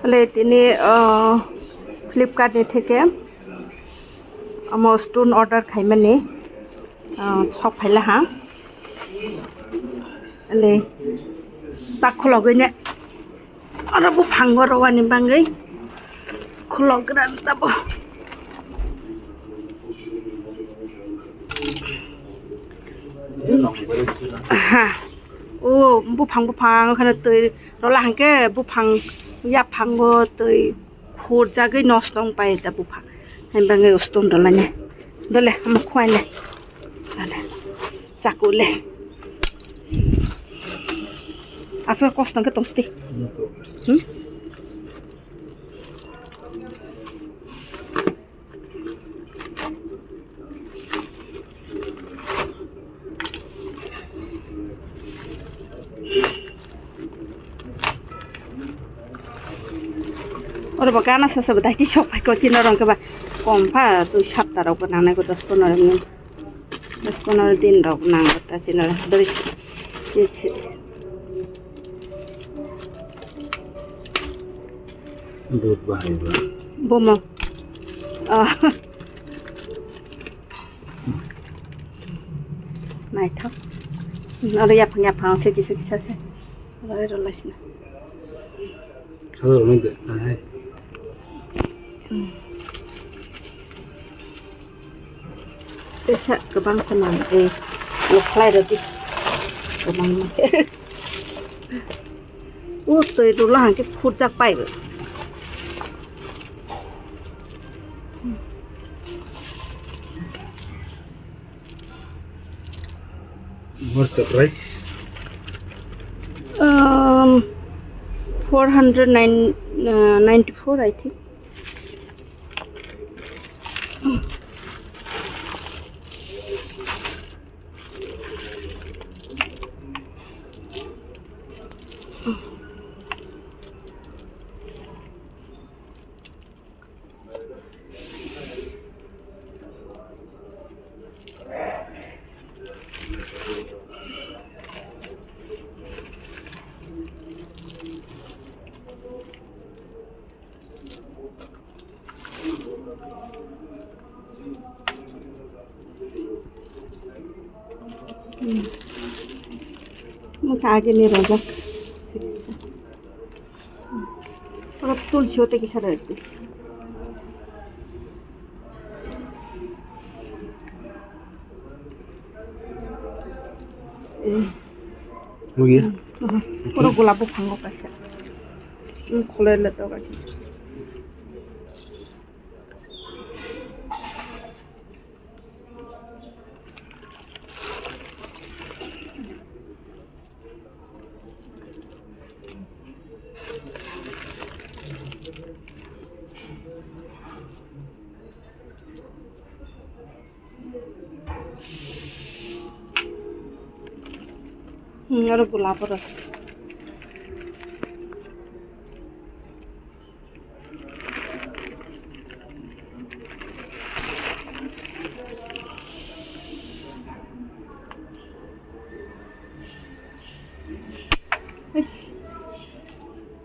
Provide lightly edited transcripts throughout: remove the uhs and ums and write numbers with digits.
বলে তিনি ফ্লিপকার্টে থেকে আমার স্টোন অর্ডার খাইমানে সব ফাইলা হা le tak khologonya ara bu phangwa rawani bangai khologran tabo ha o bu phang khana tei rola hangke bu phang ya phango tei khur jagai nostong pai ta bu phang hai bangai stone dolanya dole am khwaile dole sakule asal kos nangke tongsti Ora bakana sasa badai ti sopai ko chino rong ke ba kompa tu sapta rok nang ko 10-15 din rok nang ta chino dari दूध बहाइबा बोमा नाइ था अरे याफां के किसे अरे रलासिना खादो नंदे हाय Bisa kebang teman waklai roti kebang tui dulu lah ke puncak pai What's the price? 494 I think. Maka ni rojak. Kalau tulsi hote kisah ada itu. Mungkin. Kalau gula bu panggo kasih. Kalau letak kasih. Ada gula apa dah?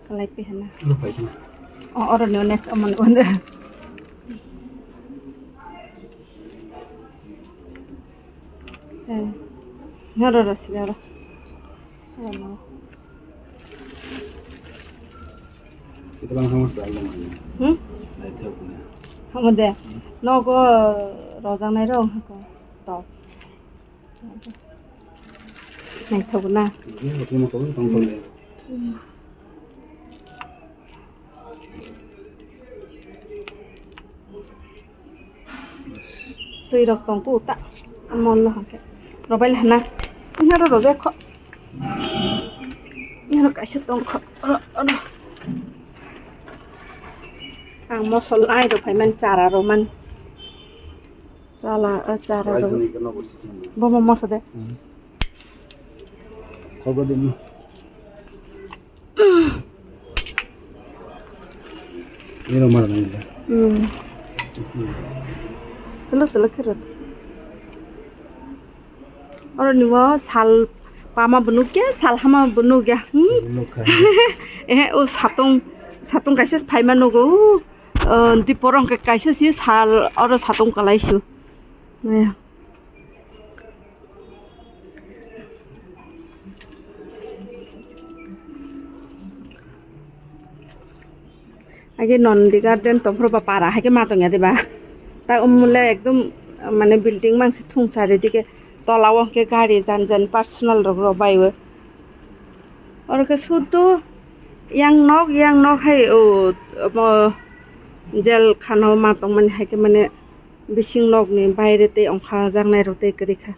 Kalai pihana. Lupa itu. Oh, orang nyonek aman onda. Nyara rasi nyara. Kita bang sama sekali mana? Naik tahu punya. Kamu deh, nogo rojang naik dong, aku tahu. Naik tahu na. Ini waktu mau kau tangkap ni. Tui rok tongku tak, amon lah ke. Robai lah na. Ini ada robai kok. Ini ada kasih tongku. Ang mosol ai do phải man cara roman. Cara do. Bomo moso de. Kau berdua ni. Ini nomor ni. Telur kerut. Orang ni wah sal pama benuk ya, sal hama benuk ya. Oh satong 사통 가이셔 파이만 오고 디포랑 그 가이셔시 살 어러 사통 갈라이슈 네 আগে নন্দী গার্ডেন তো প্রবা পারা হাকে মাতঙ্গা দেবা তা উমলে একদম মানে বিল্ডিং মাংসে থুংসার এদিকে তলাও কে গাড়ি যান যান পার্সোনাল রো বাইও ওরকে শুধু yang nok hai jel khano matong man hai ke mane bising nok ni baire te ongkha jang nai rote krikha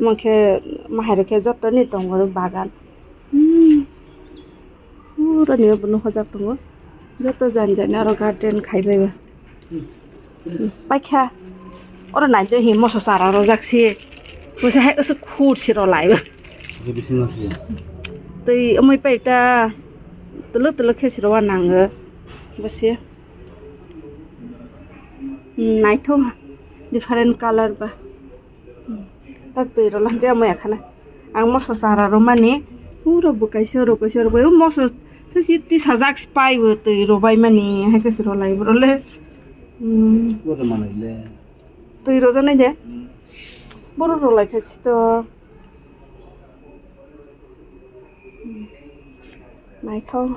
mangke mahare ke joto ni tongo bagan pura ni bunu hojak tongo joto jan jan aro garden khai baiba paikha ora nai je hi moso sara ro jaksi bose hai us khur siro laiba je bising asi tui amoi paita tulu khesiro wa nang bose naitho different color ba tak tui ro lang je amoi akhana ang moso sara ro mani pura bukaisho ro moso sesi ti sajak spai bo tui ro bai mani ha khesiro lai brole ora manaile tui ro janai je boro ro lai khesi to Này không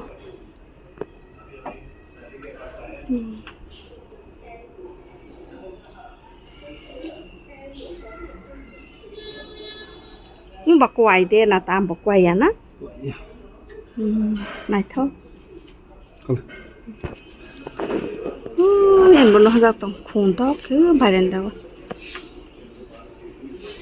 nhưng mà quay đây là tạm bọc quay à nó này thôi em muốn nó ra tổng khủng đó cứ bài đèn đâu